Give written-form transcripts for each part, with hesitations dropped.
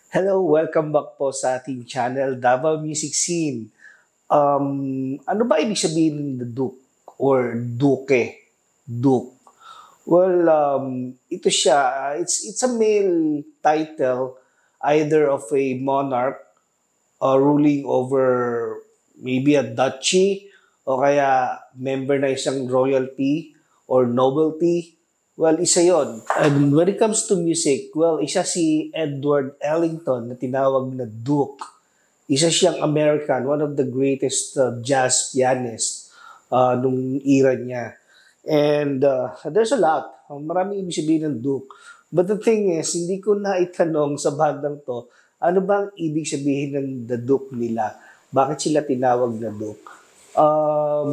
Hello, welcome back po sa ating channel, Davao Music Scene. Ano ba ibig sabihin ng The Duke or Duke? Duke. Well, ito siya. It's a male title either of a monarch ruling over maybe a duchy o kaya member na isang royalty or nobility. Well, isa yon. And when it comes to music, well, isa si Edward Ellington na tinawag na Duke. Isa siyang American, one of the greatest jazz pianists nung era niya. And there's a lot. Maraming ibig sabihin ng Duke. But the thing is, hindi ko na itanong sa bandang to, ano bang ibig sabihin ng The Duke nila? Bakit sila tinawag na Duke?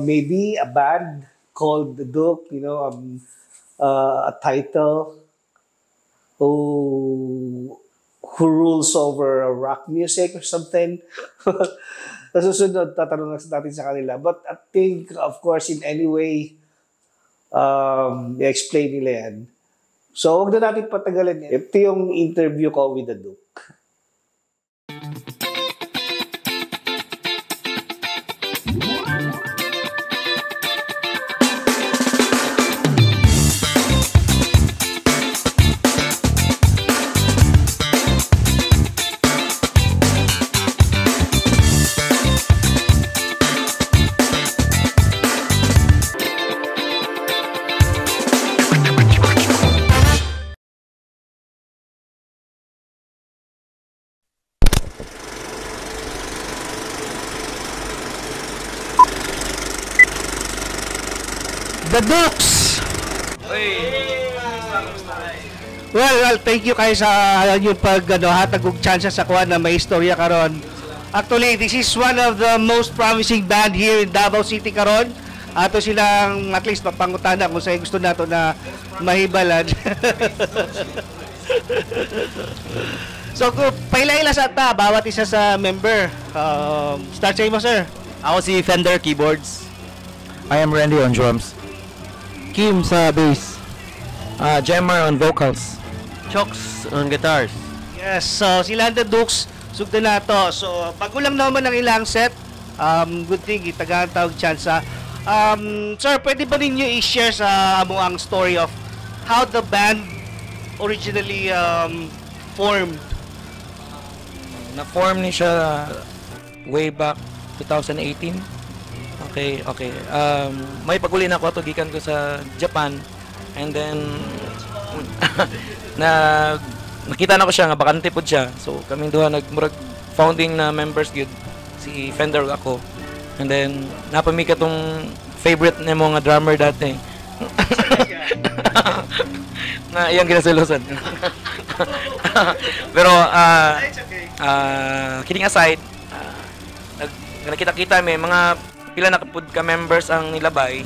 Maybe a band called The Duke, a title who rules over rock music or something. Sa susunod, tatanong natin sa kanila. But I think, of course, in any way, i-explain nila yan. So, huwag na natin patagalin. Ito yung interview ko with the Duke. The Dukes! Well, thank you kayo sa yung hatag og chance sa kuha na may istorya karon. Actually, this is one of the most promising band here in Davao City karon. Ato silang at least mapangutana kung sa gusto nato na mahibalan. So, paila-ila sa ta, bawat isa sa member. Start sa mo, sir. Ako si Fender Keyboards. I am Randy on drums. Kim sa bass. Jemmer on vocals. Chokes on guitars. Yes, so sila The Dukes, sugda na to. So, bago lang naman ang ilang set. Good thing, itagaan tawag tsansa. Sir, pwede ba ninyo i-share sa amo ang story of how the band originally formed? Na-form ni siya way back 2018. Okay. May paguli na ako, gikan ko sa Japan. And then, nakita na ko siya, nga bakante po siya. So, kaming duha, nagmurag founding na members yun. Si Fender ako. And then, napamika tong favorite na mga drummer dati. Na iyang ginasulusan. Pero, kidding aside, nakita-kita may mga pila na kapud ka members ang nilabay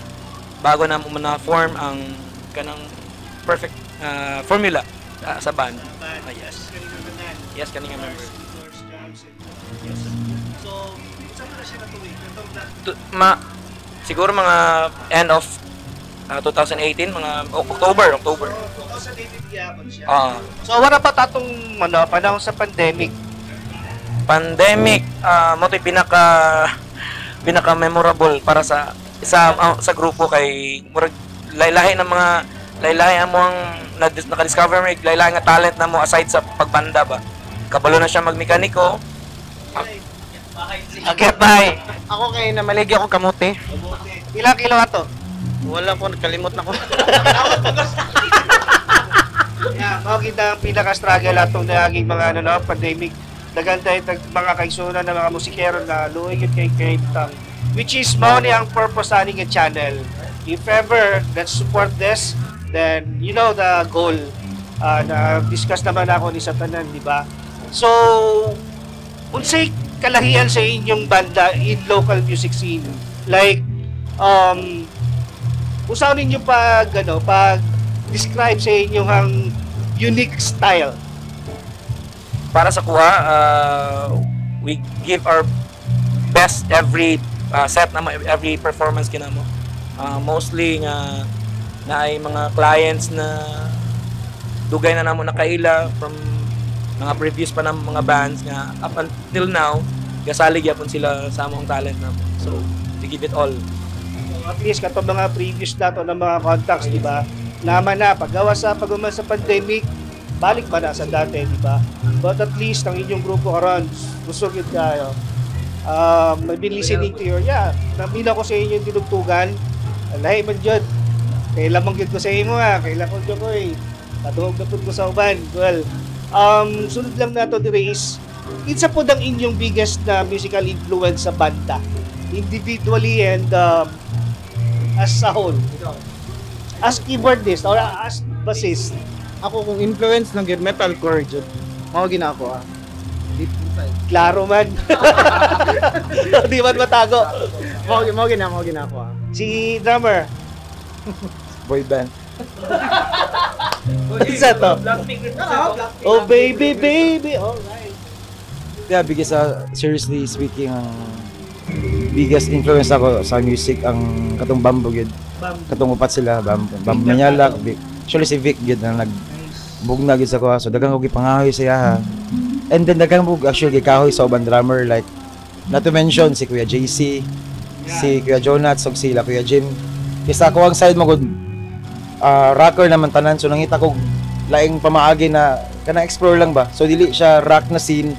bago na form ang kanang perfect formula sa band. Yes. Yes, kaninga member. Yes. So, saan na siya natuloy? Siguro mga end of 2018, mga October. 2018 yapon siya. So, wala pa tatong panahon sa pandemic? Pandemic, mo ito'y pinaka memorable para sa grupo kay murag laylahi ng mga laylahi among naka-discover may laylahi nga talent na mo aside sa pagbanda ba. Kabalo na siya magmekaniko. Okay, bye. Ako kay namaligi ako kamote. Ilang kilo ato? Wala po, nakalimot na ko. Yeah, mao kita ang pinaka-struggle atong naging mga pandemic. Dagan tayo mga kaigsunan ng mga musikero na luoy yun kay Creative, which is mao ni ang purpose aning channel. If ever let's support this, then you know the goal. Na discuss naman ako ni Satanan, di ba? So, unsay kalahian sa inyong banda in local music scene? Like, usaw ninyo pag describe sa inyong ang unique style. Para sa kuha, we give our best every set na every performance kinamo. Mostly nga na ay mga clients na dugay na namo nakaila from mga previews pa ng mga bands nga up until now kasalig yapon sila sa among talent na. So we give it all. At least katong mga previous dato ng mga contacts, di ba? Naman na paggawa sa paghuman sa pandemic, balik ba na sa dati, di ba? But at least ang inyong grupo karon gusto gyud kayo. I've been listening to your nabila ko sa inyo yung dinugtugan. Lahi man jud. Kailan man gyud ko sa imo kailan ko jud ko Patuhog na pud ko sa uban. Well, sunod lang nato dire is isa po ang inyong biggest na musical influence sa banda, individually and as a whole, as keyboardist or as bassist. Ako kung influence ng metalcore jud. Mao gina ako Deep inside. Klaro man. Di man matago. Mao gina ako Si drummer. Boy band. Isa to. Oh baby, baby. Alright. Yeah, biggest seriously speaking ang biggest influence ako sa music ang katong Bamboo gid. Katong upat sila, Bamboo Manyalak, Vic. Actually si Vic gid na nagbugna gid sa ko. So daghang ko gipangahoy siya. And then daghang ko actually gikahoy sa ubang drummer like not to mention si Kuya JC, si Kuya Jonas, ug sila Kuya Jim. Kisa ko ang side mo gud rocker naman tanan, so nangita ko laing pamaagi na kana explore lang ba. So dili siya rock na scene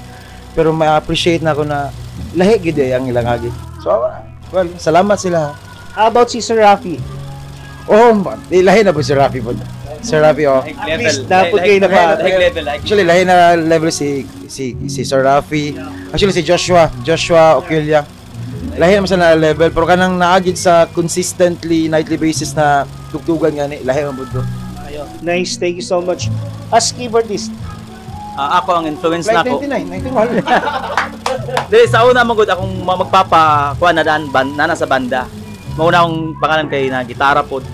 pero ma-appreciate na ako na lahi gid ang ilang agi. So well, salamat sila. How about si Sir Rafi? Oh, lahi na po si Rafi po. Si Rafi At least napod kayo na ba? Actually lahi na level si Sir Rafi. Actually si Joshua Oculia. Lahi naman sa na level pero kanang naagid sa consistently nightly basis na tugtugan gani lahi man budto. Nice, thank you so much. As keyboardist, Ako ang influence na Like ako. 99, 91. Dili sa una magud akong magpapakuha na daan na sa banda. Mauna akong pangalan kay na gitara pod.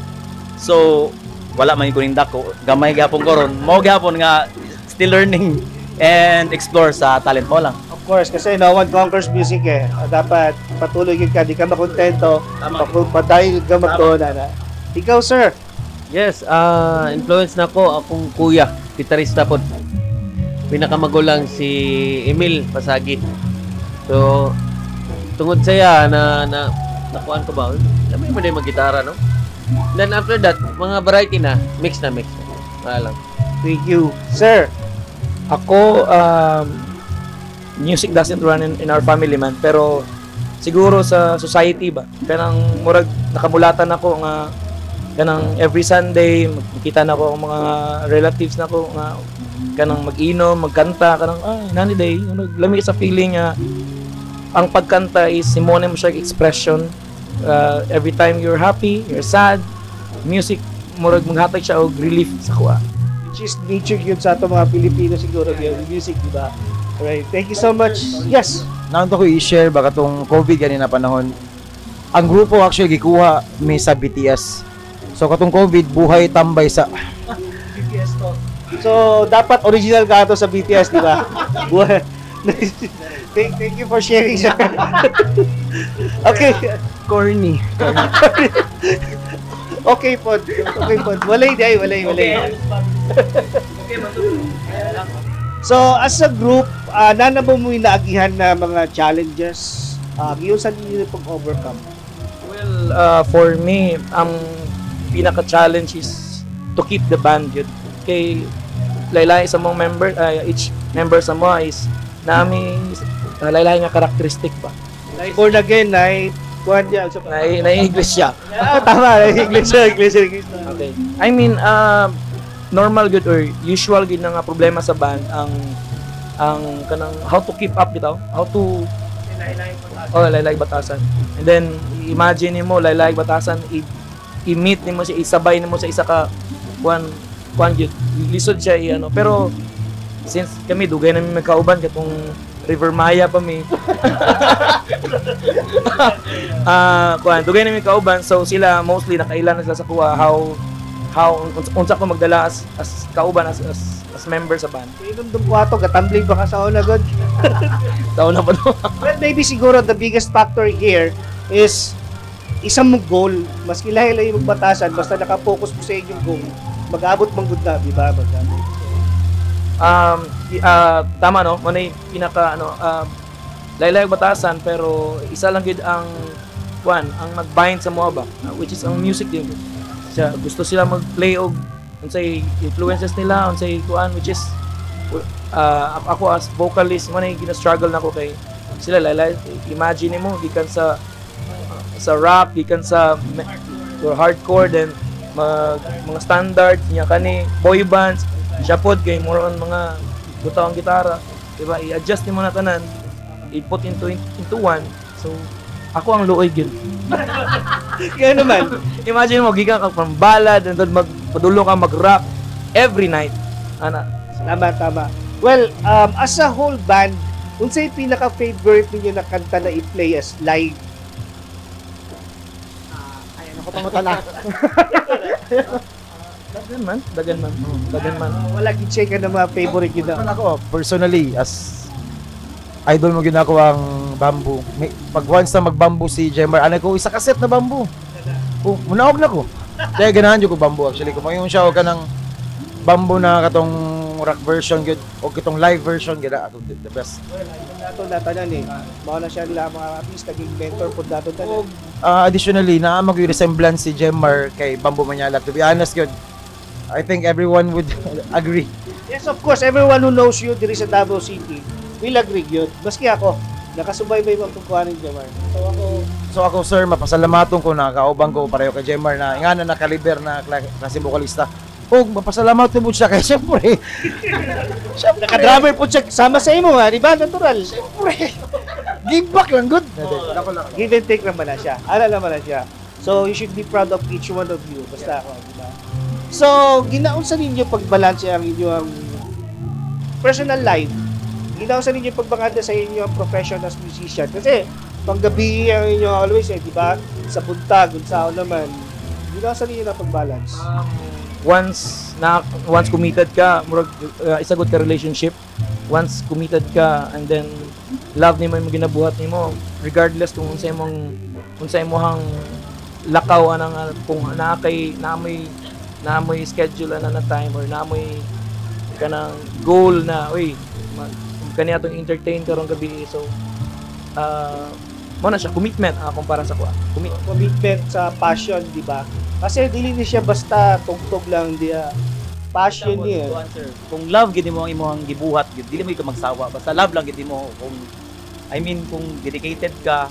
So wala man ko ning dako. Gamay gyapon ko ron. Mao gyapon nga still learning and explore sa talent mo lang. of course, kasi no one conquers music Dapat patuloy yun ka, di ka makontento. Padayon ka magtuunan Ikaw, sir. Yes, influence na ko akong kuya, gitarista po. Pinakamagulang si Emil Pasagi. So, tungod saya nakuan ko ba? Lamay mo na yung mag-gitara, no? Then after that, mga variety na, mix na. Wala lang. Thank you. Sir. Ako music doesn't run in our family man, pero siguro sa society ba kanang murag nakamulatan ako nga kanang every Sunday magkita na ako ang mga relatives na ko nga kanang mag-inom, magkanta kanang nani day lami sa feeling nga ang pagkanta is simone mo siya expression. Every time you're happy, you're sad, music murag maghatag siya og relief sa kuha. Which is nature yun sa ato mga Pilipino siguro yung music, di ba? Alright, thank you so much. Yes. Nanto ko i-share baka tong COVID ganina panahon. Ang grupo actually gikuha mi sa BTS. So katong COVID buhay tambay sa BTS to. So, dapat original ka to sa BTS, di ba? Thank you for sharing, sir. Okay. Corny. Okay po. Walay. So, as a group, nanabo mo yung naagihan na mga challenges? Yung saan nyo pag-overcome? Well, for me, ang pinaka-challenge is to keep the band yun. Kay laylay sa mga member, each member sa mga is nami laylay nga karakteristik ba. Born again, kuhan niya. Na English siya. Tama, English. Okay. I mean, normal good or usual good na nga problema sa band ang kanang how to keep up bitaw, how to laylay batasan. And then imagine mo laylay batasan i-meet nimo siya, isabay nimo sa isa ka kuan gyud lisod siya pero since kami dugay na mi magkauban katong River Maya pa mi dugay na mi kauban, so sila mostly nakailan na sila sa kuha how unsa ko magdala as kauban as member sa band. Inundong ko ato, gatambling ba ka sa una, God? Taon na pa to. But maybe siguro the biggest factor here is isang mong goal. Mas kilahila yung magbatasan, basta nakapokus mo sa inyong goal, mag-abot mong good na, di ba? tama no, mo na pinaka ano, laylay batasan pero isa lang gid ang ang nag-bind sa mga ba, which is ang music din. Gusto sila mag-play og unsay influences nila, unsay kuan, which is ako as vocalist mo na gina-struggle nako kay sila laylay. Imagine mo gikan sa rap, gikan sa hardcore, then mga standard niya kani boy bands, siya pod kay more on mga butang gitara, diba? I-adjust mo na tanan, i-put into one. So ako ang luoy gyud. Kaya naman. Imagine mo gikan ka from ballad and then magpadulong ka mag-rap every night. Ana. Tama. Well, as a whole band, unsay pinaka-favorite ninyo na kanta na i-play as live? Ayan ako pangutala. Dagan man. Wala gi-check ka na mga favorite yun na. Ako, personally, as idol mo ginako ang Bamboo. Pag once na mag-Bamboo si Jemar, ano ko, isa kaset na Bamboo. Munaog na ko. Kaya ganahan ko Bamboo actually. Kung yung siya, ka ng Bamboo na katong rock version, good, o katong live version, gina ako the best. Well, nato natanan eh. Mao na siya nila mga artist, naging mentor po dato tanan. Additionally, naamag yung resemblance si Jemar kay Bamboo Manyalag. To be honest, good, I think everyone would agree. Yes, of course, everyone who knows you there is a Davao City will agree yun. Maski ako, nakasubaybay mo pagkuhanin Jemar. So ako sir, mapasalamaton ko na kaubang ko pareho kay Jemar na ingana na kaliber na klase vokalista. O mapasalamat mo siya kay siyempre. Naka-drummer po siya sama sa imo ha, di ba? Natural. Siyempre. Give back lang good. Give and take naman na siya. Ala naman na siya. So you should be proud of each one of you. Basta ako, di ba? So, ginaon sa ninyo pagbalanse ang inyong personal life. Ginaon sa ninyo pagbangada sa inyong profession as musician. Kasi, panggabi ang inyong always di ba? Sa buntag, unsaon naman. Ginaon sa ninyo na pagbalance. Once committed ka, isa good ka relationship. Once committed ka and then love nimo yung ginabuhat nimo, regardless kung unsay imong lakaw anang kung naamoy schedule na time or naamoy kanang goal na kaniya tong entertain karong gabi. So mo na siya commitment kumpara sa kuha. Commitment sa passion, di ba? Kasi dili ni siya basta tugtog lang dia. Passion niya. Kung love gid mo ang imong gibuhat, gid dili mo ka magsawa. Basta love lang gid mo. Kung dedicated ka,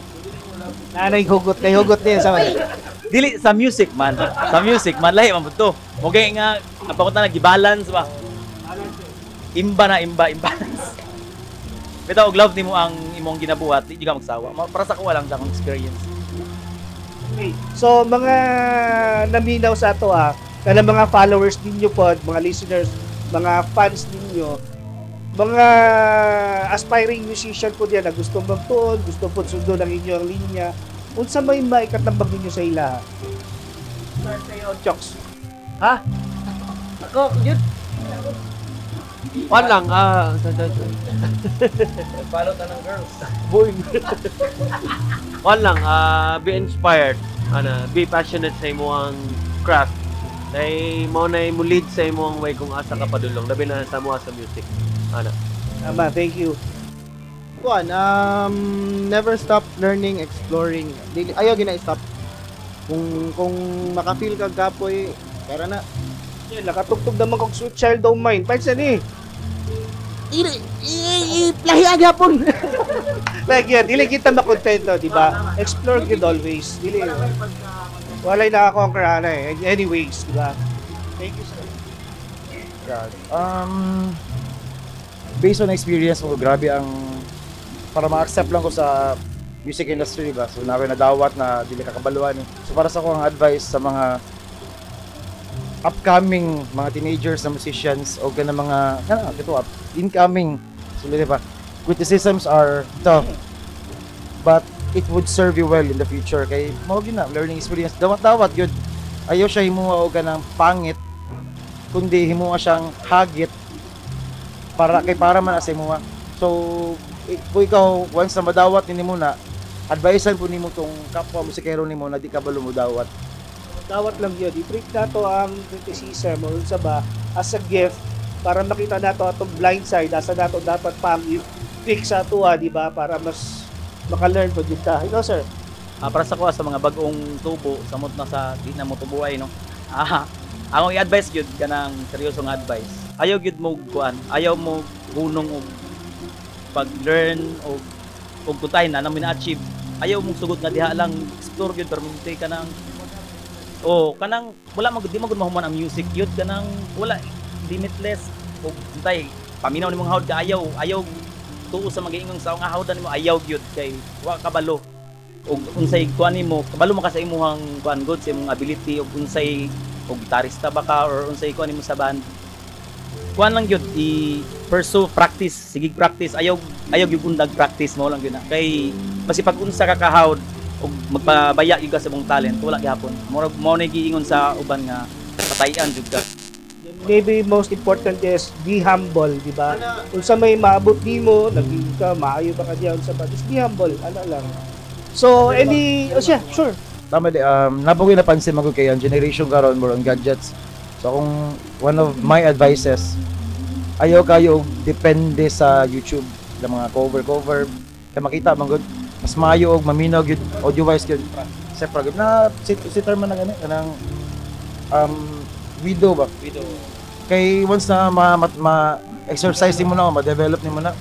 Nanay hugot din sa mga. dili sa music man lahi man budto. Mo gay nga ang pangutan nag-balance ba. Imbalance. Bitaw og love nimo ang imong ginabuhat, di ka magsawa. Para sa ko lang sa akong experience. Okay. So mga naminaw sa ato kana mga followers ninyo po, mga listeners, mga fans ninyo, mga aspiring musician po diyan na gusto magtuon, gusto po sundon ang inyong linya. Unsa may maikatambag ninyo sa ila? Start kayo, Chokes. Ha? Ako, yun. One lang, Follow ta ng girls. boy. One lang, be inspired. Be passionate sa imong craft. Dahil mo na mo lead sa imong way kung asa ka padulong. Labi na sa mo sa music. Tama, thank you. Never stop learning, exploring. Ayaw gina-stop. Kung makafeel ka gapoy, kaya na. Yan, nakatugtog naman kong Sweet Child O' Mine. Paano saan Lahi agapon. Like yan, dili kita makontento, di ba? Explore good always. Dili. Walay nakakonquer anyways, di ba? Thank you, sir. God. Based on experience ko, grabe ang para ma-accept lang ko sa music industry, ba? So namin nadawat na dili ka kabaluan. So para sa ko ang advice sa mga upcoming mga teenagers na musicians o kana mga incoming, so di ba? Criticisms are tough, but it would serve you well in the future kay mao gyud na learning experience. Dawat gyud. Ayaw siya himuha og kanang pangit, kundi himuha siyang hagit para man sa imuha. So kung ikaw once na madawat nimo na, advisean po nimo tong kapwa musikero nimo na di ka balo mo dawat. Dawat lang yun. I-treat na to ang criticism o sa ba as a gift para makita nato atong blind side, asa nato dapat pang i-fix sa tuwa, di ba? Para mas maka-learn po jud ka. Ikaw, sir. Para sa kuha sa mga bagong tubo, samot na sa di na mo tubuay, no? Akong i-advise gyud kanang seryosong advice. Ayaw gyud mo kuan, ayaw mo hunong og pag-learn o kung tayo na mina-achieve. Ayaw mong sugod nga diha lang explore gyud permente kanang kanang wala magud di magud mahuman ang music gyud kanang wala limitless og untay paminaw nimong hawd ka ayaw tuo sa magiingong sa nga hawdan nimo ayaw gyud kay wa kabalo og unsay kuan nimo kabalo mo ka sa imong kuan god sa imong ability og unsay og gitarista ba ka or unsay kuan nimo sa band kuan lang gyud i-pursue practice sige practice ayaw gyud undag practice mo lang gyud na kay basi pag unsa ka kahawd og magpabaya gyud ka sa imong talent wala gihapon mo na giingon sa uban nga patayan jud ka. Maybe most important is be humble, di ba? Kung sa may maabot nimo, naging ka maayo ba ka diyan sa badis, be humble, ano lang. So sure. Tama di, napoy napansin mo kay ang generation karon more on gadgets. So kung one of my advices, ayaw kayo depende sa YouTube ng mga cover kay makita man gud mas maayo og maminaw gyud audio wise gyud. Separate gyud na si term man kanang video kay once na ma-exercise mo na ma-develop nimo na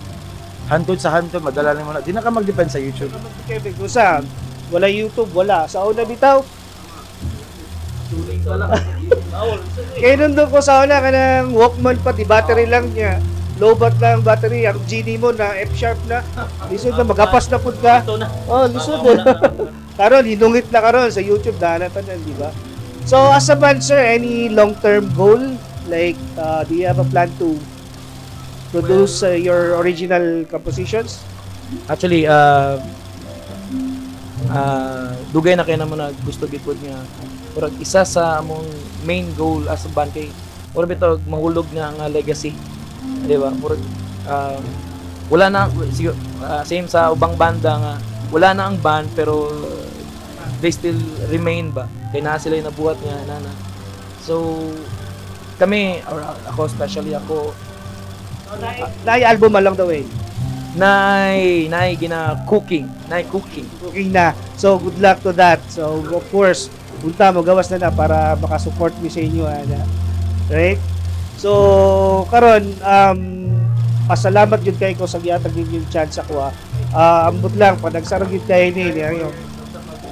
hantod sa hantod madala nimo na di na ka mag-depend sa YouTube. Kevin, kung saan wala YouTube, wala sa una bitaw. Kaya nandun ko sa una kanang Walkman pa, di battery lang niya. Low bat lang battery, ang GD mo na F sharp na. Lisod na, magapas na pud ka. Oh, lisod na. Karon, hinungit na karon sa YouTube, dahanatan na, di ba? So, as a band, sir, any long-term goal? Like, do you have a plan to produce your original compositions? Actually, dugay na kay namo na gusto gid pud nga murag isa sa among main goal as a band kay murag bitaw mahulog nga legacy, di ba? Murag wala na same sa ubang banda nga wala na ang band pero they still remain ba kay na sila nabuhat nga nana. So kami or ako especially ako Album along the way. nay cooking Na. So, good luck to that. So, of course, punta mo, gawas na para makasupport mo sa inyo. Right? So, karon pasalamat yun kayo ko sa giatag yung chance ako. Ambot lang, pag nagsarang yun kayo ni,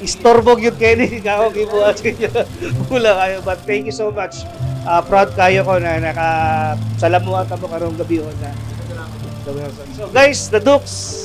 istorbog yun kayo ni, ako kibuhat yun. Mula kayo. But thank you so much. Proud kayo ko na salamuhan ka mo karong gabi. So, guys, the Dukes,